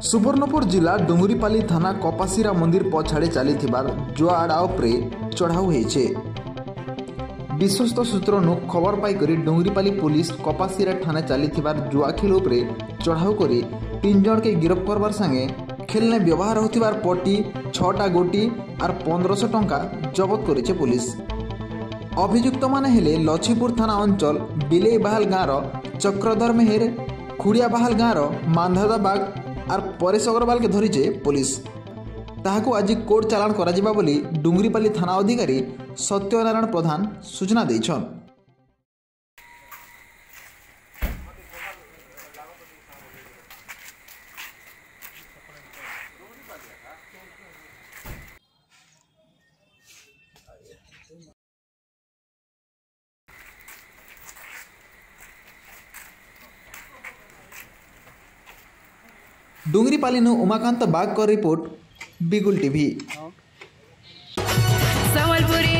सुवर्णपुर जिला डुंगरीपाली थाना कपासीरा मंदिर पछाड़े चली जुआ आड़ा उपरे चढ़ाऊ होइछे। विश्वस्त सूत्रनु खबर पाई डुंगरीपाली पुलिस कपासीरा थाना चली जुआ खेल उपरे चढ़ाऊ करी 3 जन के गिरफ्त करबार संगे खेल ने व्यवहार होतिबार पटी 6टा गोटी और 1500 टंका जबत करिछे पुलिस। अभियुक्त माने हेले लछीपुर थाना अंचल बिलेई बाहाल गाँवर चक्रधर मेहर, खुड़िया बाहाल गाँवर मांधादा बाग और परेश अग्रवाल के धरीचे पुलिस। ताहाकु आज कोर्ट चालाण करा जिबा बोली डुंगरीपाली थाना अधिकारी सत्यनारायण प्रधान सूचना दैछन। डुंगरीपाली उमाकांत बाग का रिपोर्ट बिगुल टीवी। संबलपुरी